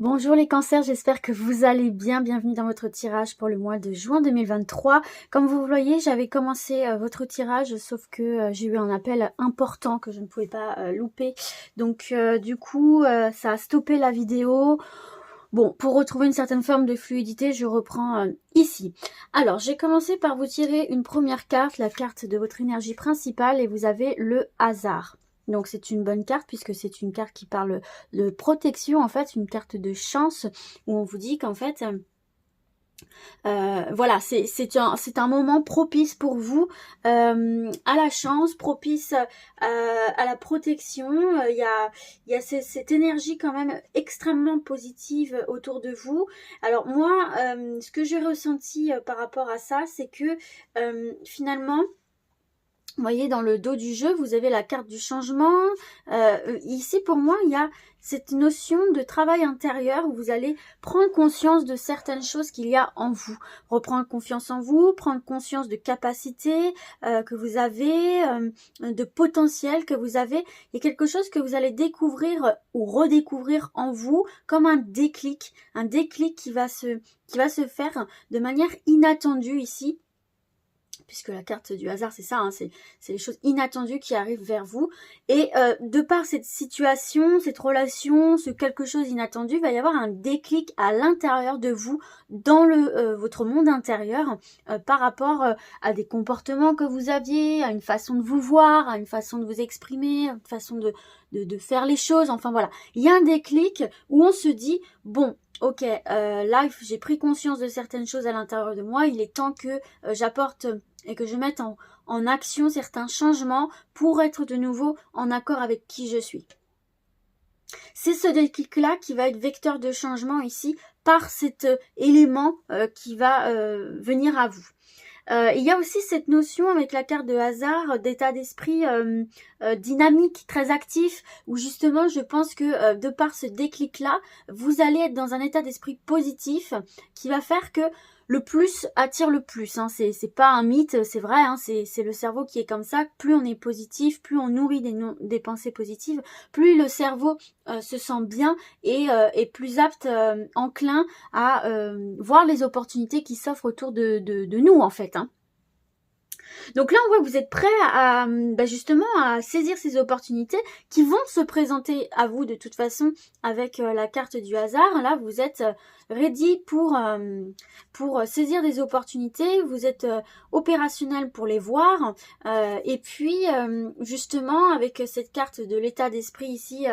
Bonjour les cancers, j'espère que vous allez bien. Bienvenue dans votre tirage pour le mois de juin 2023. Comme vous voyez, j'avais commencé votre tirage, sauf que j'ai eu un appel important que je ne pouvais pas louper. Donc du coup, ça a stoppé la vidéo. Bon, pour retrouver une certaine forme de fluidité, je reprends ici. Alors, j'ai commencé par vous tirer une première carte, la carte de votre énergie principale, et vous avez le hasard. Donc c'est une bonne carte puisque c'est une carte qui parle de protection, en fait, une carte de chance où on vous dit qu'en fait, voilà, c'est un moment propice pour vous à la chance, propice à la protection. Il y a cette énergie quand même extrêmement positive autour de vous. Alors moi, ce que j'ai ressenti par rapport à ça, c'est que finalement, vous voyez, dans le dos du jeu, vous avez la carte du changement. Ici, pour moi, il y a cette notion de travail intérieur où vous allez prendre conscience de certaines choses qu'il y a en vous. Reprendre confiance en vous, prendre conscience de capacités que vous avez, de potentiel que vous avez. Il y a quelque chose que vous allez découvrir ou redécouvrir en vous comme un déclic qui va se faire de manière inattendue ici. Puisque la carte du hasard, c'est ça, hein, c'est les choses inattendues qui arrivent vers vous. Et de par cette situation, cette relation, ce quelque chose inattendu, il va y avoir un déclic à l'intérieur de vous, dans votre monde intérieur, par rapport à des comportements que vous aviez, à une façon de vous voir, à une façon de vous exprimer, à une façon de faire les choses. Enfin voilà, il y a un déclic où on se dit, bon, ok, là j'ai pris conscience de certaines choses à l'intérieur de moi, il est temps que j'apporte et que je mette en action certains changements pour être de nouveau en accord avec qui je suis. C'est ce déclic-là qui va être vecteur de changement ici par cet élément qui va venir à vous. Il y a aussi cette notion avec la carte de hasard, d'état d'esprit dynamique, très actif, où justement je pense que de par ce déclic-là, vous allez être dans un état d'esprit positif qui va faire que le plus attire le plus. Hein. C'est pas un mythe, c'est vrai, hein. C'est le cerveau qui est comme ça. Plus on est positif, plus on nourrit des pensées positives, plus le cerveau se sent bien et est plus apte, enclin à voir les opportunités qui s'offrent autour de nous en fait. Hein. Donc là, on voit que vous êtes prêt à justement à saisir ces opportunités qui vont se présenter à vous de toute façon avec la carte du hasard. Là, vous êtes ready pour saisir des opportunités, vous êtes opérationnel pour les voir. Et puis, justement, avec cette carte de l'état d'esprit ici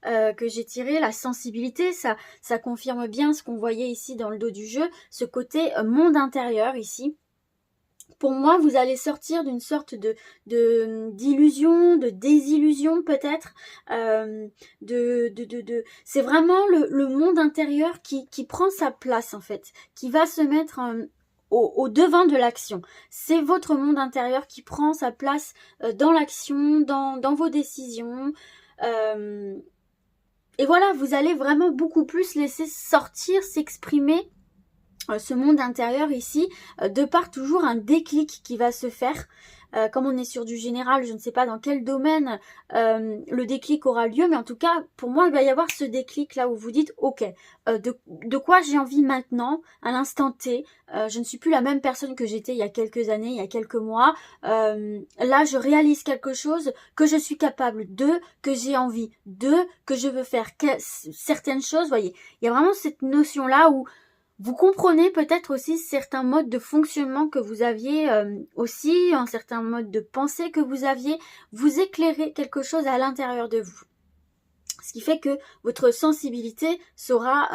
que j'ai tirée, la sensibilité, ça confirme bien ce qu'on voyait ici dans le dos du jeu, ce côté monde intérieur ici. Pour moi, vous allez sortir d'une sorte d'illusion, de désillusion peut-être. C'est vraiment le monde intérieur qui prend sa place en fait, qui va se mettre au devant de l'action. C'est votre monde intérieur qui prend sa place dans l'action, dans vos décisions. Et voilà, vous allez vraiment beaucoup plus laisser sortir, s'exprimer ce monde intérieur ici, de par toujours un déclic qui va se faire. Comme on est sur du général, je ne sais pas dans quel domaine le déclic aura lieu, mais en tout cas, pour moi, il va y avoir ce déclic là où vous dites, ok, de quoi j'ai envie maintenant, à l'instant T, je ne suis plus la même personne que j'étais il y a quelques années, il y a quelques mois, là je réalise quelque chose que je suis capable de, que j'ai envie de, que je veux faire certaines choses, vous voyez, il y a vraiment cette notion là où vous comprenez peut-être aussi certains modes de fonctionnement que vous aviez aussi, un certain mode de pensée que vous aviez, vous éclairez quelque chose à l'intérieur de vous. Ce qui fait que votre sensibilité sera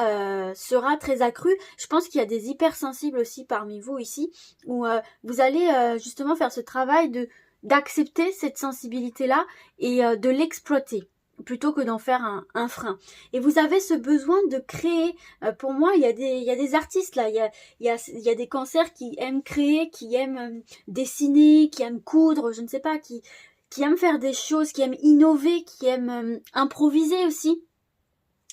très accrue. Je pense qu'il y a des hypersensibles aussi parmi vous ici, où vous allez justement faire ce travail d'accepter cette sensibilité-là et de l'exploiter, plutôt que d'en faire un frein. Et vous avez ce besoin de créer. Pour moi, il y a des artistes là, il y a des cancers qui aiment créer, qui aiment dessiner, qui aiment coudre, je ne sais pas, qui aiment faire des choses, qui aiment innover, qui aiment improviser aussi.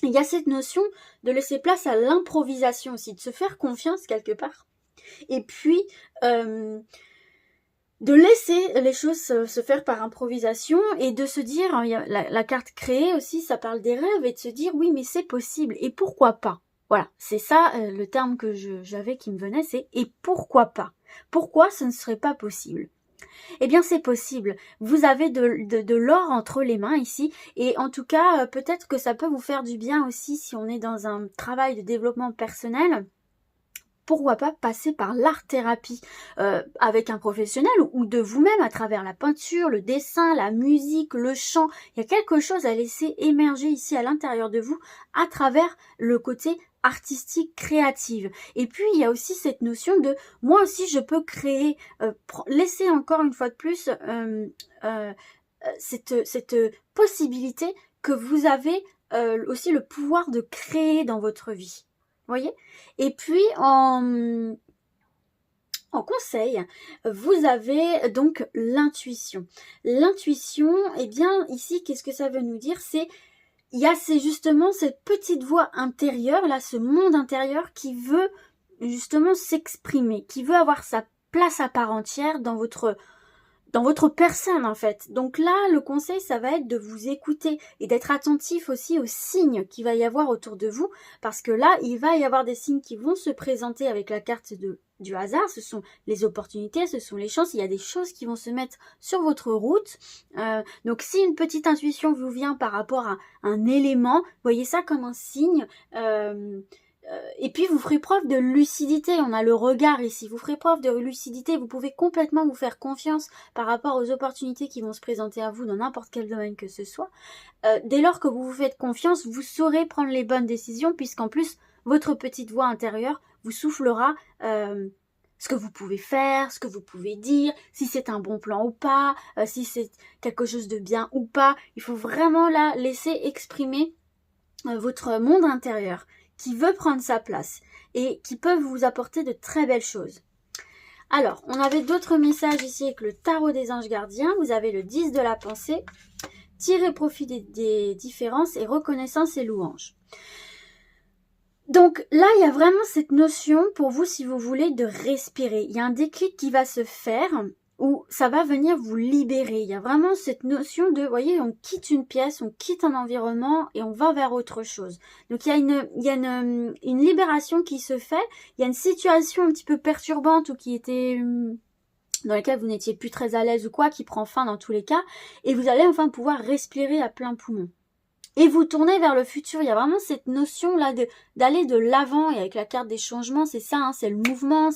Il y a cette notion de laisser place à l'improvisation aussi, de se faire confiance quelque part. Et puis, de laisser les choses se faire par improvisation et de se dire, hein, il y a la carte créée aussi, ça parle des rêves et de se dire oui mais c'est possible et pourquoi pas. Voilà, c'est ça le terme que j'avais qui me venait, c'est et pourquoi pas. Pourquoi ce ne serait pas possible? Eh bien c'est possible, vous avez de l'or entre les mains ici et en tout cas peut-être que ça peut vous faire du bien aussi si on est dans un travail de développement personnel. Pourquoi pas passer par l'art-thérapie avec un professionnel ou de vous-même à travers la peinture, le dessin, la musique, le chant. Il y a quelque chose à laisser émerger ici à l'intérieur de vous à travers le côté artistique, créative. Et puis il y a aussi cette notion de moi aussi je peux créer, laisser encore une fois de plus cette possibilité que vous avez aussi le pouvoir de créer dans votre vie. Voyez. Et puis en conseil, vous avez donc l'intuition. L'intuition, eh bien ici, qu'est-ce que ça veut nous dire? C'est justement cette petite voix intérieure, là, ce monde intérieur qui veut justement s'exprimer, qui veut avoir sa place à part entière dans votre personne en fait. Donc là, le conseil, ça va être de vous écouter et d'être attentif aussi aux signes qu'il va y avoir autour de vous, parce que là, il va y avoir des signes qui vont se présenter avec la carte du hasard, ce sont les opportunités, ce sont les chances, il y a des choses qui vont se mettre sur votre route. Donc si une petite intuition vous vient par rapport à un élément, voyez ça comme un signe. Et puis vous ferez preuve de lucidité, on a le regard ici, vous ferez preuve de lucidité, vous pouvez complètement vous faire confiance par rapport aux opportunités qui vont se présenter à vous dans n'importe quel domaine que ce soit. Dès lors que vous vous faites confiance, vous saurez prendre les bonnes décisions puisqu'en plus votre petite voix intérieure vous soufflera ce que vous pouvez faire, ce que vous pouvez dire, si c'est un bon plan ou pas, si c'est quelque chose de bien ou pas. Il faut vraiment là laisser exprimer votre monde intérieur qui veut prendre sa place et qui peuvent vous apporter de très belles choses. Alors, on avait d'autres messages ici avec le tarot des anges gardiens. Vous avez le 10 de la pensée, tirer profit des différences et reconnaissance et louange. Donc là, il y a vraiment cette notion pour vous, si vous voulez, de respirer. Il y a un déclic qui va se faire où ça va venir vous libérer. Il y a vraiment cette notion de, vous voyez, on quitte une pièce, on quitte un environnement et on va vers autre chose. Donc il y a une libération qui se fait, il y a une situation un petit peu perturbante ou qui était dans laquelle vous n'étiez plus très à l'aise ou quoi, qui prend fin dans tous les cas, et vous allez enfin pouvoir respirer à plein poumon. Et vous tournez vers le futur. Il y a vraiment cette notion là d'aller de l'avant. Et avec la carte des changements, c'est ça, hein, c'est le mouvement.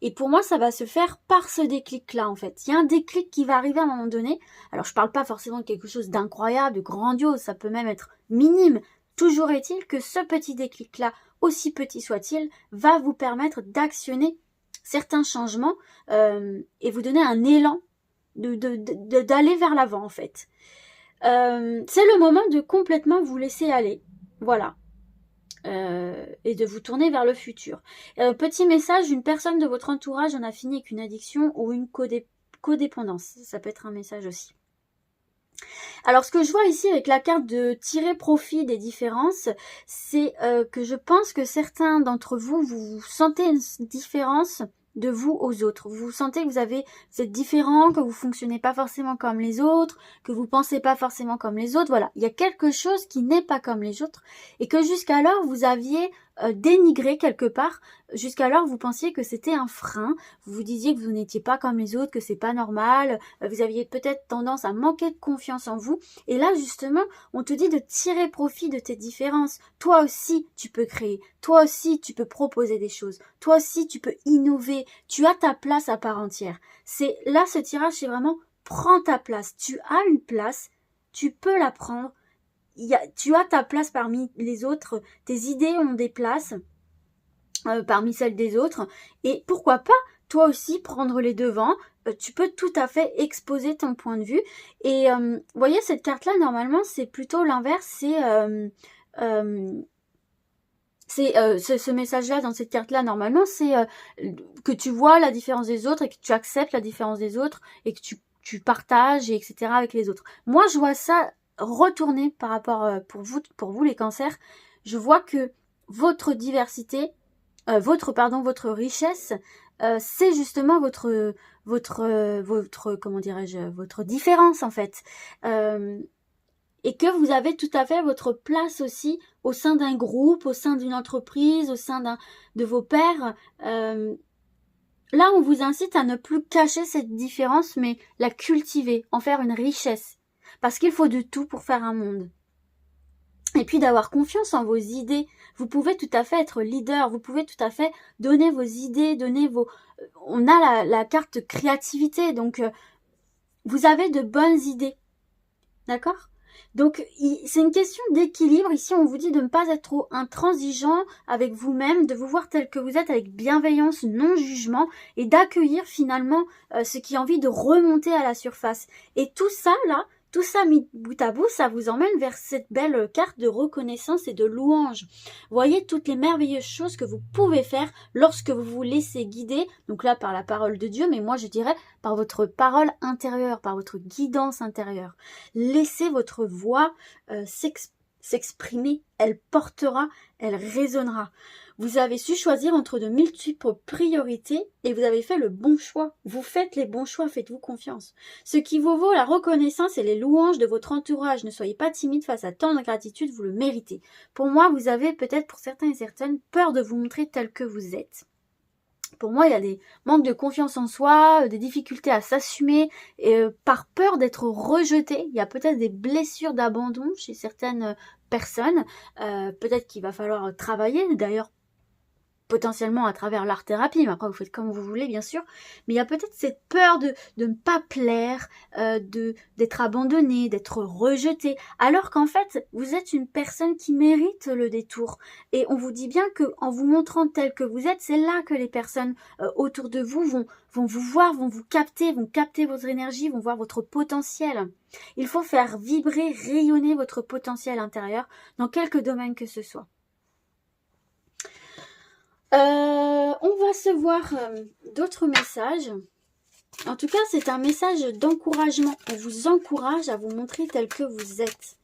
Et pour moi, ça va se faire par ce déclic-là, en fait. Il y a un déclic qui va arriver à un moment donné. Alors, je parle pas forcément de quelque chose d'incroyable, de grandiose. Ça peut même être minime. Toujours est-il que ce petit déclic-là, aussi petit soit-il, va vous permettre d'actionner certains changements et vous donner un élan d'aller vers l'avant, en fait. C'est le moment de complètement vous laisser aller, voilà, et de vous tourner vers le futur. Petit message, une personne de votre entourage en a fini avec une addiction ou une codépendance, ça peut être un message aussi. Alors ce que je vois ici avec la carte de tirer profit des différences, c'est que je pense que certains d'entre vous, vous sentez une différence de vous aux autres. Vous sentez que vous êtes différent, que vous fonctionnez pas forcément comme les autres, que vous pensez pas forcément comme les autres. Voilà, il y a quelque chose qui n'est pas comme les autres et que jusqu'alors vous aviez dénigré quelque part. Jusqu'alors vous pensiez que c'était un frein. Vous vous disiez que vous n'étiez pas comme les autres, que c'est pas normal. Vous aviez peut-être tendance à manquer de confiance en vous. Et là justement, on te dit de tirer profit de tes différences. Toi aussi, tu peux créer. Toi aussi, tu peux proposer des choses. Toi aussi, tu peux innover. Tu as ta place à part entière. C'est là, ce tirage, c'est vraiment prends ta place. Tu as une place, tu peux la prendre. Tu as ta place parmi les autres. Tes idées ont des places parmi celles des autres. Et pourquoi pas, toi aussi, prendre les devants. Tu peux tout à fait exposer ton point de vue. Et vous voyez, cette carte-là, normalement, c'est plutôt l'inverse. Ce message-là dans cette carte-là, normalement, c'est que tu vois la différence des autres et que tu acceptes la différence des autres et que tu partages, et etc. avec les autres. Moi, je vois ça retourner par rapport pour vous les cancers. Je vois que votre diversité, votre richesse c'est justement comment dirais-je, votre différence en fait. Et que vous avez tout à fait votre place aussi au sein d'un groupe, au sein d'une entreprise, au sein de vos pairs. Là, on vous incite à ne plus cacher cette différence, mais la cultiver, en faire une richesse. Parce qu'il faut de tout pour faire un monde. Et puis d'avoir confiance en vos idées. Vous pouvez tout à fait être leader, vous pouvez tout à fait donner vos idées, donner vos... On a la carte créativité, donc vous avez de bonnes idées. D'accord ? Donc, c'est une question d'équilibre. Ici, on vous dit de ne pas être trop intransigeant avec vous-même, de vous voir tel que vous êtes avec bienveillance, non-jugement, et d'accueillir finalement ce qui a envie de remonter à la surface. Et tout ça, là, tout ça mis bout à bout, ça vous emmène vers cette belle carte de reconnaissance et de louange. Voyez toutes les merveilleuses choses que vous pouvez faire lorsque vous vous laissez guider, donc là par la parole de Dieu, mais moi je dirais par votre parole intérieure, par votre guidance intérieure. Laissez votre voix s'exprimer, elle portera, elle résonnera. Vous avez su choisir entre de multiples priorités et vous avez fait le bon choix. Vous faites les bons choix, faites-vous confiance. Ce qui vous vaut la reconnaissance et les louanges de votre entourage. Ne soyez pas timide face à tant de gratitude, vous le méritez. Pour moi, vous avez peut-être pour certains et certaines peur de vous montrer tel que vous êtes. Pour moi, il y a des manques de confiance en soi, des difficultés à s'assumer, par peur d'être rejeté. Il y a peut-être des blessures d'abandon chez certaines personnes. Peut-être qu'il va falloir travailler, d'ailleurs, potentiellement à travers l'art-thérapie, mais après vous faites comme vous voulez bien sûr, mais il y a peut-être cette peur de ne pas plaire, d'être abandonné, d'être rejeté, alors qu'en fait vous êtes une personne qui mérite le détour, et on vous dit bien que en vous montrant tel que vous êtes, c'est là que les personnes autour de vous vont vous voir, vont vous capter, vont capter votre énergie, vont voir votre potentiel. Il faut faire vibrer, rayonner votre potentiel intérieur dans quelque domaine que ce soit. On va se voir d'autres messages. En tout cas, c'est un message d'encouragement. On vous encourage à vous montrer tel que vous êtes.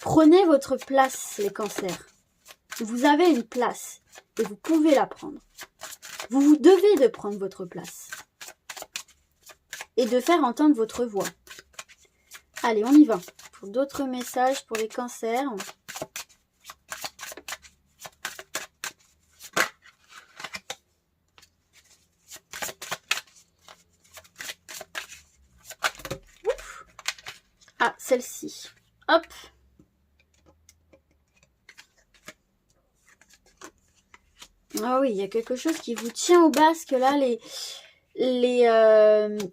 Prenez votre place, les cancers. Vous avez une place et vous pouvez la prendre. Vous devez de prendre votre place et de faire entendre votre voix. Allez, on y va. Pour d'autres messages pour les cancers. Ah, celle-ci. Hop. Ah oui, il y a quelque chose qui vous tient au basque. Là, les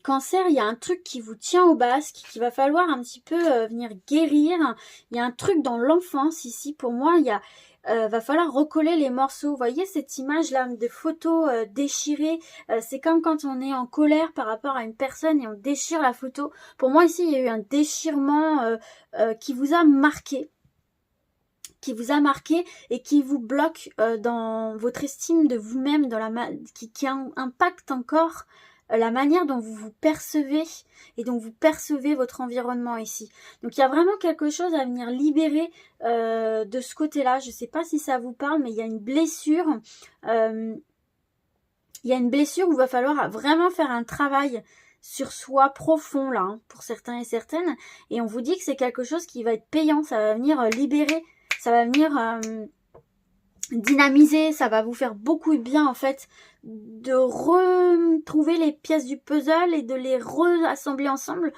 cancers, il y a un truc qui vous tient au basque, qu'il va falloir un petit peu venir guérir. Il y a un truc dans l'enfance ici. Pour moi, il y a... va falloir recoller les morceaux. Vous voyez cette image là de photos déchirées, c'est comme quand on est en colère par rapport à une personne et on déchire la photo. Pour moi ici il y a eu un déchirement qui vous a marqué, et qui vous bloque dans votre estime de vous-même, qui impacte encore la manière dont vous vous percevez et dont vous percevez votre environnement ici. Donc il y a vraiment quelque chose à venir libérer de ce côté-là. Je ne sais pas si ça vous parle, mais il y a une blessure. Il y a une blessure où il va falloir vraiment faire un travail sur soi profond là, hein, pour certains et certaines. Et on vous dit que c'est quelque chose qui va être payant, ça va venir libérer, ça va venir dynamiser, ça va vous faire beaucoup de bien en fait de retrouver les pièces du puzzle et de les rassembler ensemble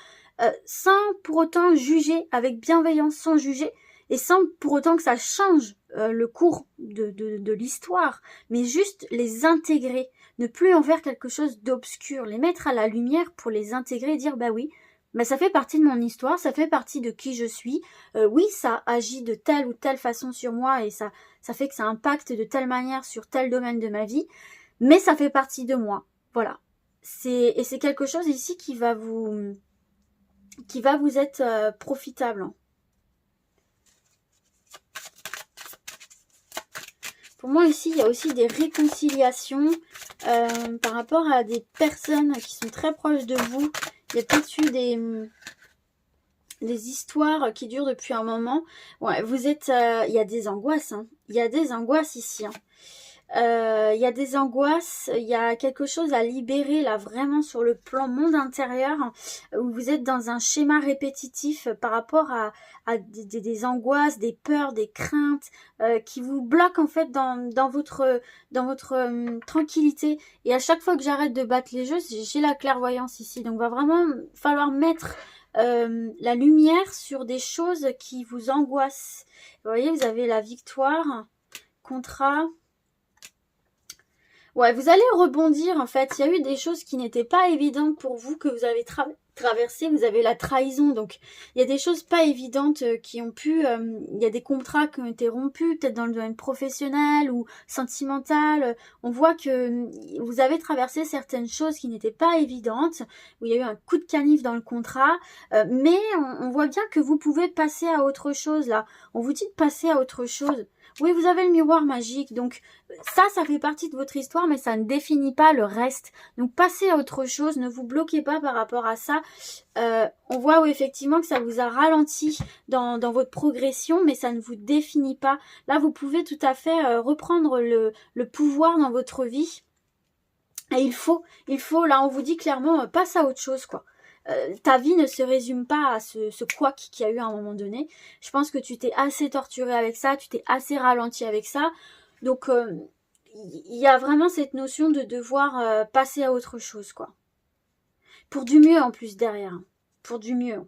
sans pour autant juger, avec bienveillance, sans juger et sans pour autant que ça change le cours de l'histoire, mais juste les intégrer, ne plus en faire quelque chose d'obscur, les mettre à la lumière pour les intégrer et dire bah oui, mais ça fait partie de mon histoire, ça fait partie de qui je suis. Oui, ça agit de telle ou telle façon sur moi et ça fait que ça impacte de telle manière sur tel domaine de ma vie, mais ça fait partie de moi. Voilà. C'est quelque chose ici qui va vous être profitable. Pour moi ici, il y a aussi des réconciliations par rapport à des personnes qui sont très proches de vous. Il y a peut-être eu des histoires qui durent depuis un moment. Ouais, vous êtes... il y a des angoisses. Hein. Il y a des angoisses ici. Hein. Il y a des angoisses, il y a quelque chose à libérer là vraiment sur le plan monde intérieur où vous êtes dans un schéma répétitif par rapport à des angoisses, des peurs, des craintes qui vous bloquent en fait dans votre tranquillité. Et à chaque fois que j'arrête de battre les jeux, j'ai la clairvoyance ici. Donc va vraiment falloir mettre la lumière sur des choses qui vous angoissent. Vous voyez, vous avez la victoire, contrat. Ouais, vous allez rebondir en fait. Il y a eu des choses qui n'étaient pas évidentes pour vous que vous avez traversées. Vous avez la trahison, donc il y a des choses pas évidentes qui ont pu. Il y a des contrats qui ont été rompus, peut-être dans le domaine professionnel ou sentimental. On voit que vous avez traversé certaines choses qui n'étaient pas évidentes, où il y a eu un coup de canif dans le contrat, mais on voit bien que vous pouvez passer à autre chose là. On vous dit de passer à autre chose. Oui, vous avez le miroir magique, donc ça fait partie de votre histoire, mais ça ne définit pas le reste. Donc passez à autre chose, ne vous bloquez pas par rapport à ça. On voit effectivement que ça vous a ralenti dans votre progression, mais ça ne vous définit pas. Là, vous pouvez tout à fait reprendre le pouvoir dans votre vie. Et il faut, là, on vous dit clairement, passe à autre chose, quoi. Ta vie ne se résume pas à ce couac qu'il y a eu à un moment donné. Je pense que tu t'es assez torturé avec ça, tu t'es assez ralenti avec ça. Donc, il y a vraiment cette notion de devoir passer à autre chose, quoi. Pour du mieux en plus derrière. Pour du mieux.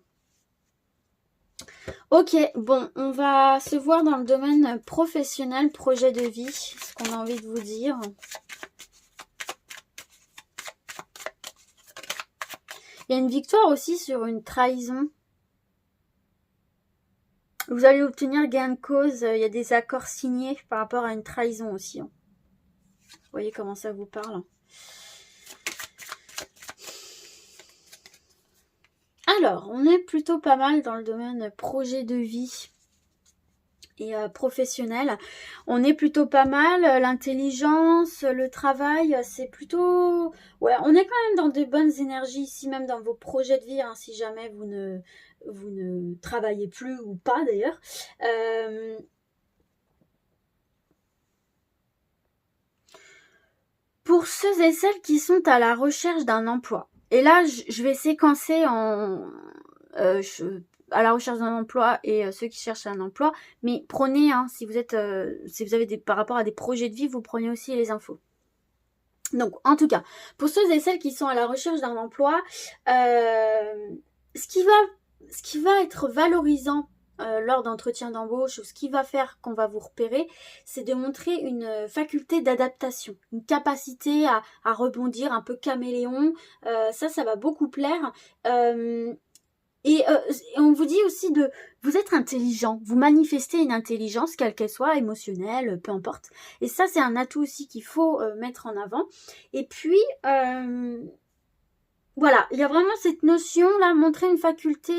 Ok, bon, on va se voir dans le domaine professionnel, projet de vie, ce qu'on a envie de vous dire. Il y a une victoire aussi sur une trahison. Vous allez obtenir gain de cause. Il y a des accords signés par rapport à une trahison aussi. Vous voyez comment ça vous parle. Alors, on est plutôt pas mal dans le domaine projet de vie et professionnel. On est plutôt pas mal. L'intelligence, le travail, c'est plutôt... Ouais, on est quand même dans de bonnes énergies ici, même dans vos projets de vie, hein, si jamais vous ne travaillez plus ou pas d'ailleurs. Pour ceux et celles qui sont à la recherche d'un emploi. Et là, je vais séquencer à la recherche d'un emploi et ceux qui cherchent un emploi. Mais prenez, hein, si vous avez par rapport à des projets de vie, vous prenez aussi les infos. Donc, en tout cas, pour ceux et celles qui sont à la recherche d'un emploi, ce qui va être valorisant lors d'entretiens d'embauche, ou ce qui va faire qu'on va vous repérer, c'est de montrer une faculté d'adaptation, une capacité à rebondir un peu caméléon. Ça va beaucoup plaire. Et on vous dit aussi vous êtes intelligent, vous manifestez une intelligence, quelle qu'elle soit, émotionnelle, peu importe. Et ça, c'est un atout aussi qu'il faut mettre en avant. Et puis, voilà, il y a vraiment cette notion là, montrer une faculté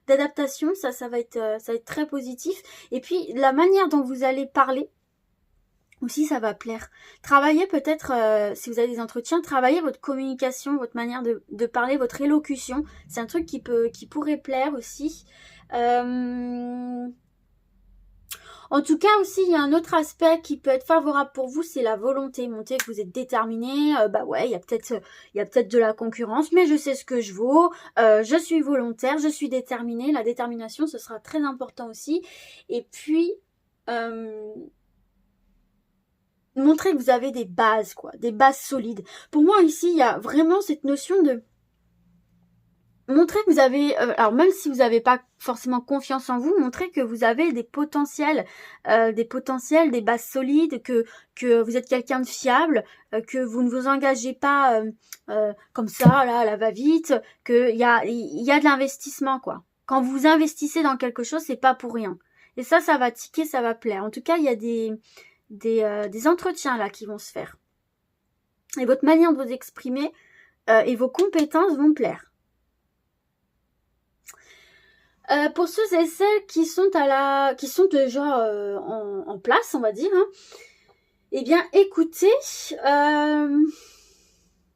d'adaptation, ça va être très positif. Et puis la manière dont vous allez parler aussi, ça va plaire. Travaillez peut-être, si vous avez des entretiens, travaillez votre communication, votre manière de parler, votre élocution. C'est un truc qui pourrait plaire aussi. En tout cas aussi, il y a un autre aspect qui peut être favorable pour vous, c'est la volonté. Montrer que vous êtes déterminé, bah ouais, il y a peut-être de la concurrence, mais je sais ce que je vaux, je suis volontaire, je suis déterminée. La détermination, ce sera très important aussi. Et puis, montrer que vous avez des bases, quoi, des bases solides. Pour moi, ici, il y a vraiment cette notion de montrer que vous avez, alors même si vous n'avez pas forcément confiance en vous, montrer que vous avez des potentiels, des bases solides, que vous êtes quelqu'un de fiable, que vous ne vous engagez pas comme ça, là, à la va-vite, qu'il y a de l'investissement, quoi. Quand vous investissez dans quelque chose, c'est pas pour rien. Et ça va tiquer, ça va plaire. En tout cas, il y a des entretiens là qui vont se faire. Et votre manière de vous exprimer et vos compétences vont plaire. Pour ceux et celles qui sont déjà en place, on va dire, hein, eh bien, écoutez,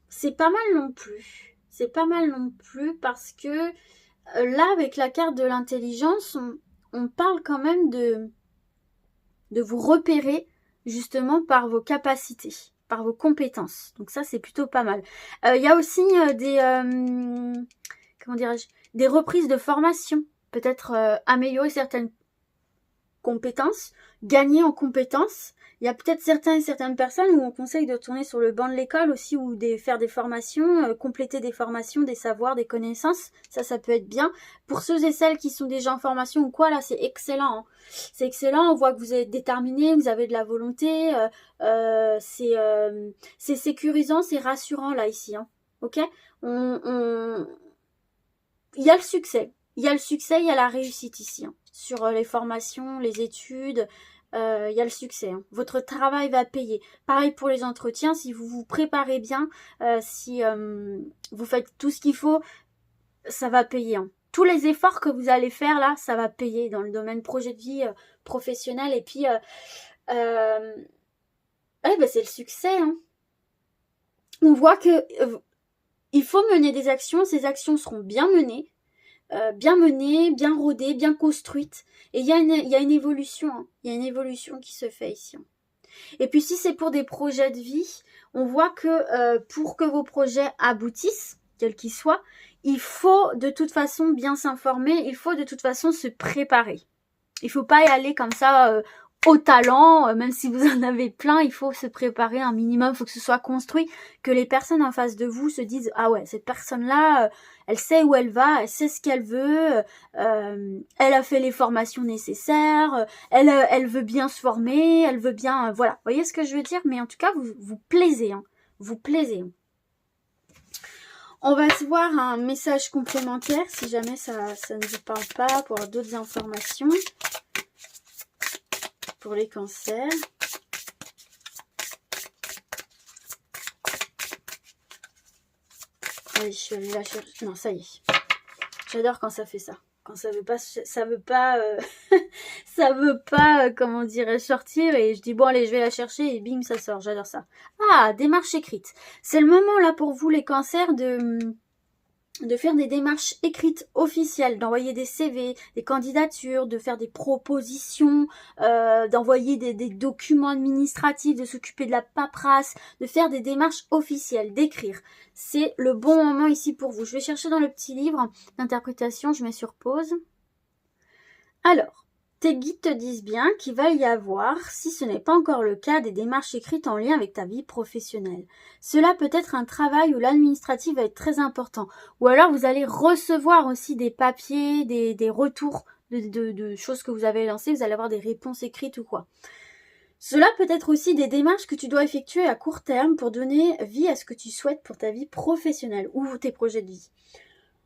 c'est pas mal non plus. C'est pas mal non plus parce que là, avec la carte de l'intelligence, on parle quand même de vous repérer justement par vos capacités, par vos compétences. Donc ça, c'est plutôt pas mal. Il y a aussi comment dirais-je, des reprises de formation. Peut-être améliorer certaines compétences, gagner en compétences. Il y a peut-être certaines personnes où on conseille de tourner sur le banc de l'école aussi, ou faire des formations, compléter des formations, des savoirs, des connaissances. Ça peut être bien. Pour ceux et celles qui sont déjà en formation ou quoi, là, c'est excellent. Hein. C'est excellent. On voit que vous êtes déterminé, vous avez de la volonté. C'est sécurisant, c'est rassurant là ici. Hein. Ok. Il y a le succès. Il y a le succès, il y a la réussite ici. Hein. Sur les formations, les études, il y a le succès. Hein. Votre travail va payer. Pareil pour les entretiens, si vous vous préparez bien, si vous faites tout ce qu'il faut, ça va payer. Hein. Tous les efforts que vous allez faire là, ça va payer dans le domaine projet de vie professionnel. Et puis, c'est le succès. Hein. On voit que il faut mener des actions. Ces actions seront bien menées. Bien menée, bien rodée, bien construite. Et il y a une évolution. Hein. Il y a une évolution qui se fait ici. Hein. Et puis si c'est pour des projets de vie, on voit que pour que vos projets aboutissent, quels qu'ils soient, il faut de toute façon bien s'informer, il faut de toute façon se préparer. Il ne faut pas y aller comme ça au talent, même si vous en avez plein, il faut se préparer un minimum, il faut que ce soit construit, que les personnes en face de vous se disent « Ah ouais, cette personne-là, elle sait où elle va, elle sait ce qu'elle veut, elle a fait les formations nécessaires, elle veut bien se former, elle veut bien... voilà, vous voyez ce que je veux dire? Mais en tout cas, vous plaisez, hein, vous plaisez. Hein. On va se voir un message complémentaire, si jamais ça ne vous parle pas, pour avoir d'autres informations. Pour les cancers. Allez, je suis allée la chercher. Non, ça y est. J'adore quand ça fait ça. Quand ça veut pas, ça veut pas, comment dirais-je, sortir, et je dis bon allez, je vais la chercher et bim, ça sort. J'adore ça. Ah, démarche écrite. C'est le moment là pour vous les cancers de faire des démarches écrites officielles, d'envoyer des CV, des candidatures, de faire des propositions, d'envoyer des documents administratifs, de s'occuper de la paperasse, de faire des démarches officielles, d'écrire. C'est le bon moment ici pour vous. Je vais chercher dans le petit livre d'interprétation, je mets sur pause. Alors, tes guides te disent bien qu'il va y avoir, si ce n'est pas encore le cas, des démarches écrites en lien avec ta vie professionnelle. Cela peut être un travail où l'administratif va être très important. Ou alors vous allez recevoir aussi des papiers, des retours de choses que vous avez lancées. Vous allez avoir des réponses écrites ou quoi. Cela peut être aussi des démarches que tu dois effectuer à court terme pour donner vie à ce que tu souhaites pour ta vie professionnelle ou tes projets de vie.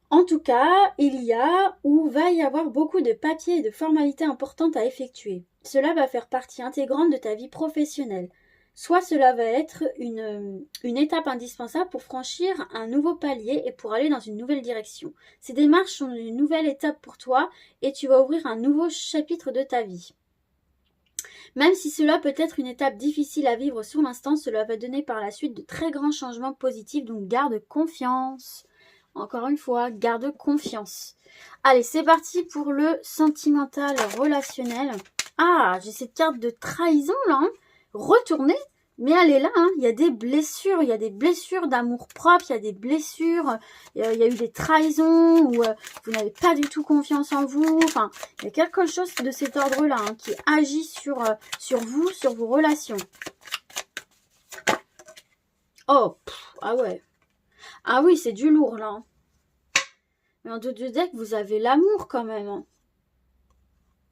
En tout cas, il y a ou va y avoir beaucoup de papiers et de formalités importantes à effectuer. Cela va faire partie intégrante de ta vie professionnelle. Soit cela va être une étape indispensable pour franchir un nouveau palier et pour aller dans une nouvelle direction. Ces démarches sont une nouvelle étape pour toi et tu vas ouvrir un nouveau chapitre de ta vie. Même si cela peut être une étape difficile à vivre sur l'instant, cela va donner par la suite de très grands changements positifs, donc garde confiance. Encore une fois, garde confiance. Allez, c'est parti pour le sentimental relationnel. Ah, j'ai cette carte de trahison là. Hein. Retournez. Mais elle est là. Hein. Il y a des blessures. Il y a des blessures d'amour propre. Il y a des blessures. Il y a eu des trahisons où vous n'avez pas du tout confiance en vous. Enfin, il y a quelque chose de cet ordre-là hein, qui agit sur vous, sur vos relations. Oh, ah ouais. Ah oui, c'est du lourd, là. Mais en deux deck, vous avez l'amour, quand même. Hein.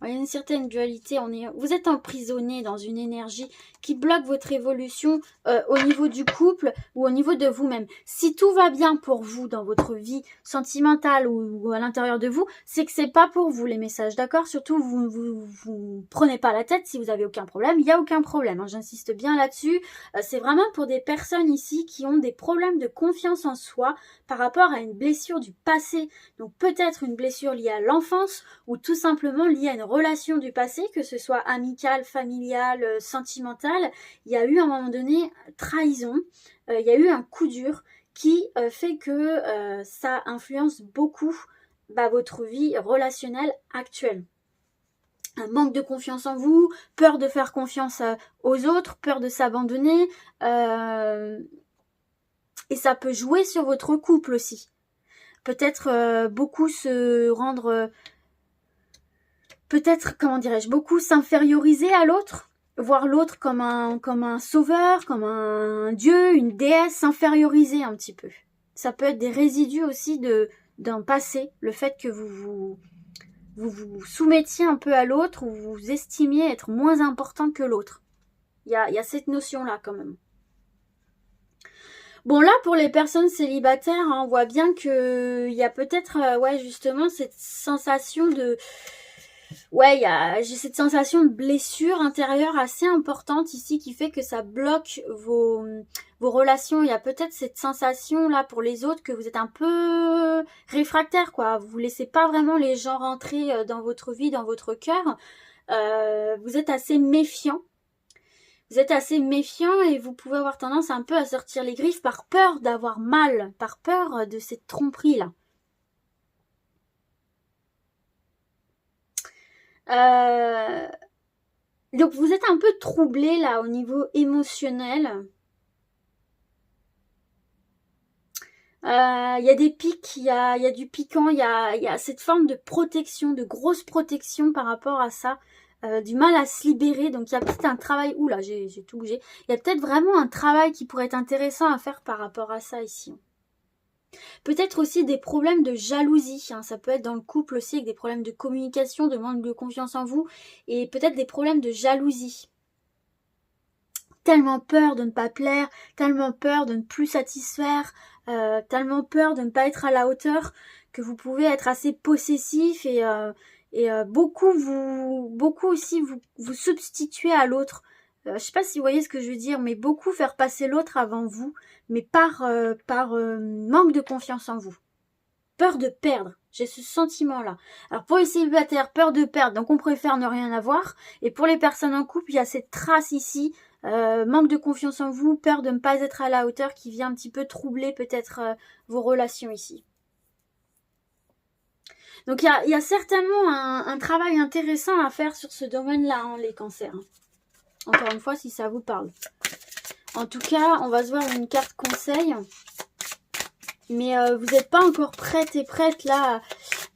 Il y a une certaine dualité. Vous êtes emprisonné dans une énergie qui bloque votre évolution au niveau du couple ou au niveau de vous-même. Si tout va bien pour vous dans votre vie sentimentale ou à l'intérieur de vous, c'est que c'est pas pour vous les messages, d'accord? Surtout, vous prenez pas la tête si vous avez aucun problème. Il n'y a aucun problème, hein, j'insiste bien là-dessus. C'est vraiment pour des personnes ici qui ont des problèmes de confiance en soi par rapport à une blessure du passé. Donc peut-être une blessure liée à l'enfance ou tout simplement liée à une relation du passé, que ce soit amicale, familiale, sentimentale. Il y a eu à un moment donné trahison, il y a eu un coup dur qui fait que ça influence beaucoup votre vie relationnelle actuelle. un manque de confiance en vous, peur de faire confiance aux autres, peur de s'abandonner. Et ça peut jouer sur votre couple aussi. Peut-être beaucoup se rendre... peut-être, comment dirais-je, beaucoup s'inférioriser à l'autre. Voir l'autre comme un sauveur, comme un dieu, une déesse, s'inférioriser un petit peu. Ça peut être des résidus aussi d'un passé. Le fait que vous soumettiez un peu à l'autre ou vous estimiez être moins important que l'autre. Il y a cette notion-là quand même. Bon, là, pour les personnes célibataires, hein, on voit bien qu'il y a peut-être, ouais, justement, cette sensation de... Ouais, j'ai cette sensation de blessure intérieure assez importante ici qui fait que ça bloque vos relations. Il y a peut-être cette sensation là pour les autres que vous êtes un peu réfractaire, quoi. Vous laissez pas vraiment les gens rentrer dans votre vie, dans votre cœur. Vous êtes assez méfiant. Vous êtes assez méfiant et vous pouvez avoir tendance un peu à sortir les griffes par peur d'avoir mal, par peur de cette tromperie là. Donc vous êtes un peu troublé là au niveau émotionnel. Il y a des pics, il y a du piquant, il y a cette forme de protection, de grosse protection par rapport à ça. Du mal à se libérer, donc il y a peut-être un travail, oula j'ai tout bougé, il y a peut-être vraiment un travail qui pourrait être intéressant à faire par rapport à ça ici. Peut-être aussi des problèmes de jalousie, hein. Ça peut être dans le couple aussi avec des problèmes de communication, de manque de confiance en vous et peut-être des problèmes de jalousie. Tellement peur de ne pas plaire, tellement peur de ne plus satisfaire, tellement peur de ne pas être à la hauteur que vous pouvez être assez possessif et beaucoup aussi vous substituer à l'autre. Je sais pas si vous voyez ce que je veux dire, mais beaucoup faire passer l'autre avant vous, mais par manque de confiance en vous. Peur de perdre, j'ai ce sentiment-là. Alors pour les célibataires, peur de perdre, donc on préfère ne rien avoir. Et pour les personnes en couple, il y a cette trace ici, manque de confiance en vous, peur de ne pas être à la hauteur qui vient un petit peu troubler peut-être vos relations ici. Donc il y a certainement un travail intéressant à faire sur ce domaine-là, hein, les cancers. Encore une fois, si ça vous parle. En tout cas, on va se voir une carte conseil. Mais vous n'êtes pas encore prête et prête là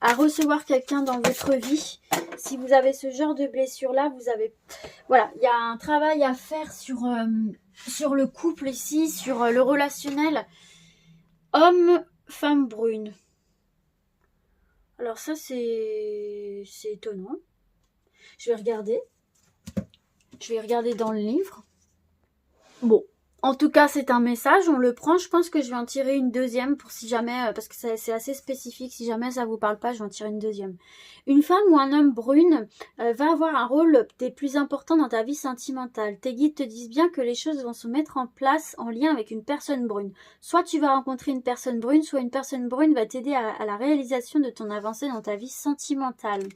à recevoir quelqu'un dans votre vie. Si vous avez ce genre de blessure-là, vous avez... Voilà, il y a un travail à faire sur le couple ici, sur le relationnel. Homme, femme brune. Alors ça, c'est étonnant. Je vais regarder. Je vais regarder dans le livre. Bon, en tout cas, c'est un message. On le prend. Je pense que je vais en tirer une deuxième pour si jamais, parce que c'est assez spécifique. Si jamais ça vous parle pas, je vais en tirer une deuxième. Une femme ou un homme brune va avoir un rôle des plus importants dans ta vie sentimentale. Tes guides te disent bien que les choses vont se mettre en place en lien avec une personne brune. Soit tu vas rencontrer une personne brune, soit une personne brune va t'aider à la réalisation de ton avancée dans ta vie sentimentale.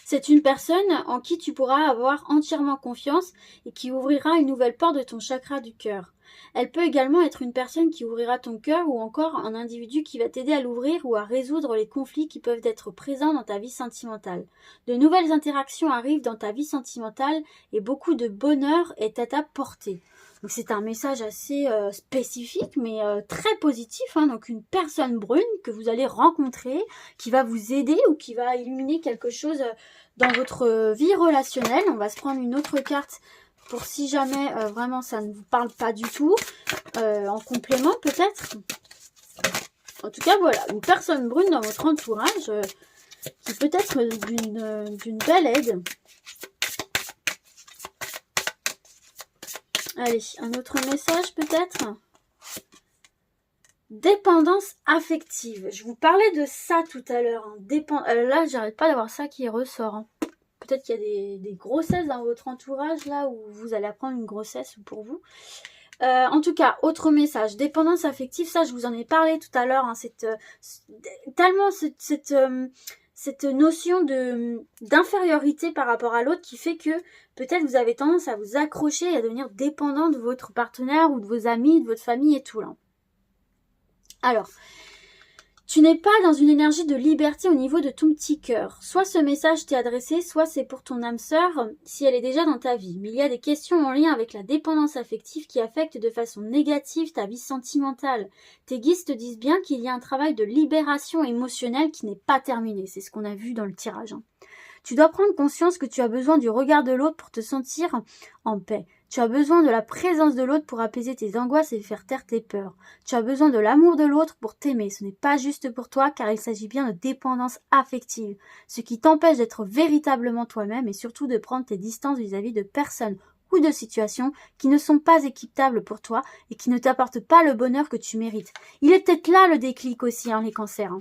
C'est une personne en qui tu pourras avoir entièrement confiance et qui ouvrira une nouvelle porte de ton chakra du cœur. Elle peut également être une personne qui ouvrira ton cœur ou encore un individu qui va t'aider à l'ouvrir ou à résoudre les conflits qui peuvent être présents dans ta vie sentimentale. De nouvelles interactions arrivent dans ta vie sentimentale et beaucoup de bonheur est à ta portée. Donc c'est un message assez spécifique mais très positif, hein. Donc une personne brune que vous allez rencontrer qui va vous aider ou qui va illuminer quelque chose dans votre vie relationnelle. On va se prendre une autre carte pour si jamais vraiment ça ne vous parle pas du tout, en complément peut-être. En tout cas voilà, une personne brune dans votre entourage qui peut être d'une belle aide. Allez, un autre message peut-être. Dépendance affective. Je vous parlais de ça tout à l'heure. Hein. Là, j'arrête pas d'avoir ça qui ressort. Hein. Peut-être qu'il y a des grossesses dans votre entourage, là, où vous allez apprendre une grossesse pour vous. En tout cas, autre message. Dépendance affective, ça, je vous en ai parlé tout à l'heure. Hein, tellement cette notion d'infériorité par rapport à l'autre qui fait que peut-être vous avez tendance à vous accrocher et à devenir dépendant de votre partenaire ou de vos amis, de votre famille et tout là. Alors, Tu n'es pas dans une énergie de liberté au niveau de ton petit cœur. Soit ce message t'est adressé, soit c'est pour ton âme sœur si elle est déjà dans ta vie. Mais il y a des questions en lien avec la dépendance affective qui affectent de façon négative ta vie sentimentale. Tes guides te disent bien qu'il y a un travail de libération émotionnelle qui n'est pas terminé. C'est ce qu'on a vu dans le tirage. Tu dois prendre conscience que tu as besoin du regard de l'autre pour te sentir en paix. Tu as besoin de la présence de l'autre pour apaiser tes angoisses et faire taire tes peurs. Tu as besoin de l'amour de l'autre pour t'aimer. Ce n'est pas juste pour toi car il s'agit bien de dépendance affective. Ce qui t'empêche d'être véritablement toi-même et surtout de prendre tes distances vis-à-vis de personnes ou de situations qui ne sont pas équitables pour toi et qui ne t'apportent pas le bonheur que tu mérites. Il est peut-être là le déclic aussi, les cancers.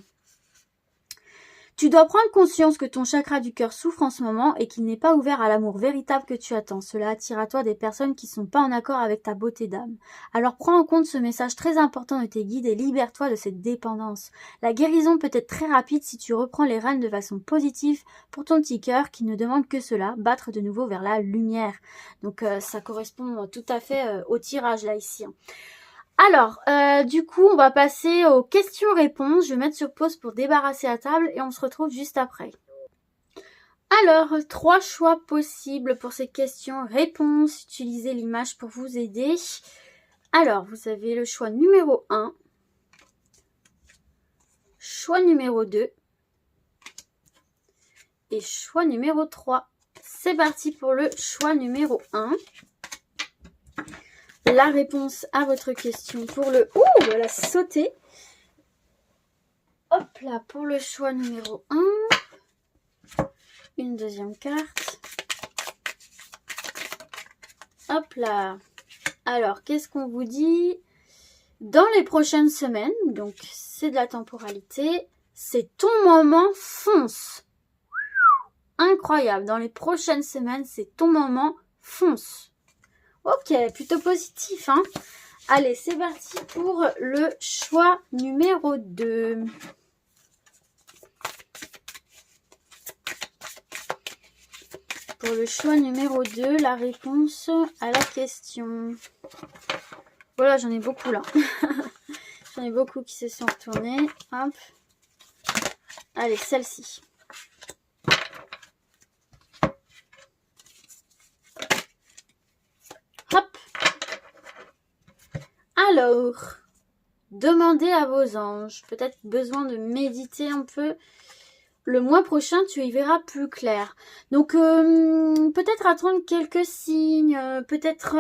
Tu dois prendre conscience que ton chakra du cœur souffre en ce moment et qu'il n'est pas ouvert à l'amour véritable que tu attends. Cela attire à toi des personnes qui ne sont pas en accord avec ta beauté d'âme. Alors prends en compte ce message très important de tes guides et libère-toi de cette dépendance. La guérison peut être très rapide si tu reprends les rênes de façon positive pour ton petit cœur qui ne demande que cela, battre de nouveau vers la lumière. Donc ça correspond tout à fait au tirage là ici. Alors, du coup, on va passer aux questions-réponses. Je vais mettre sur pause pour débarrasser la table et on se retrouve juste après. Alors, 3 choix possibles pour ces questions-réponses. Utilisez l'image pour vous aider. Alors, vous avez le choix numéro 1, choix numéro 2 et choix numéro 3. C'est parti pour le choix numéro 1. La réponse à votre question pour le... Ouh, elle a sauté. Hop là, pour le choix numéro 1. Une deuxième carte. Hop là. Alors, qu'est-ce qu'on vous dit? Dans les prochaines semaines, donc c'est de la temporalité, c'est ton moment, fonce. Incroyable, dans les prochaines semaines, c'est ton moment, fonce. Ok, plutôt positif, Allez, c'est parti pour le choix numéro 2. Pour le choix numéro 2, la réponse à la question. Voilà, j'en ai beaucoup là. J'en ai beaucoup qui se sont retournés. Hop. Allez, celle-ci. Hop. Alors, demandez à vos anges. Peut-être besoin de méditer un peu. Le mois prochain, tu y verras plus clair. Donc, peut-être attendre quelques signes. Peut-être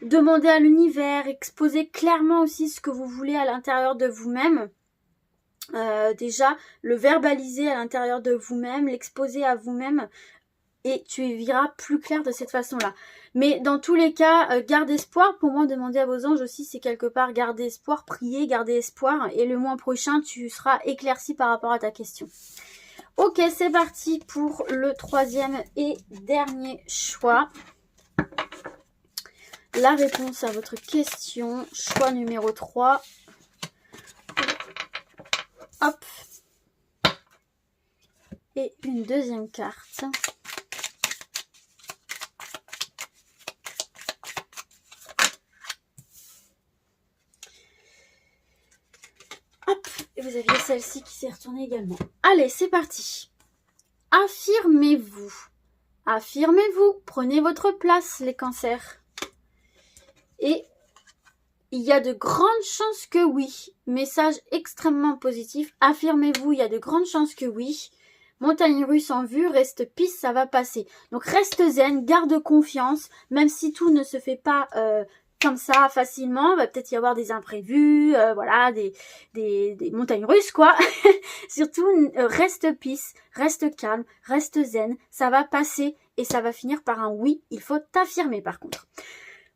demander à l'univers. Exposer clairement aussi ce que vous voulez à l'intérieur de vous-même. Déjà, le verbaliser à l'intérieur de vous-même. L'exposer à vous-même. Et tu y verras plus clair de cette façon-là. Mais dans tous les cas, garde espoir. Pour moi, demander à vos anges aussi, c'est quelque part garder espoir, prier, garder espoir. Et le mois prochain, tu seras éclairci par rapport à ta question. Ok, c'est parti pour le troisième et dernier choix. La réponse à votre question, choix numéro 3. Hop. Et une deuxième carte. Hop, et vous aviez celle-ci qui s'est retournée également. Allez, c'est parti. Affirmez-vous. Affirmez-vous. Prenez votre place, les cancers. Et il y a de grandes chances que oui. Message extrêmement positif. Affirmez-vous, il y a de grandes chances que oui. Montagne russe en vue, reste piste, ça va passer. Donc reste zen, garde confiance, même si tout ne se fait pas... comme ça facilement, va peut-être y avoir des imprévus, voilà, des montagnes russes quoi. Surtout reste peace, reste calme, reste zen, ça va passer et ça va finir par un oui, il faut t'affirmer par contre.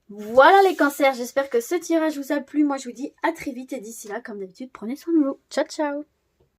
Voilà les cancers, j'espère que ce tirage vous a plu, moi je vous dis à très vite et d'ici là comme d'habitude prenez soin de vous, ciao ciao.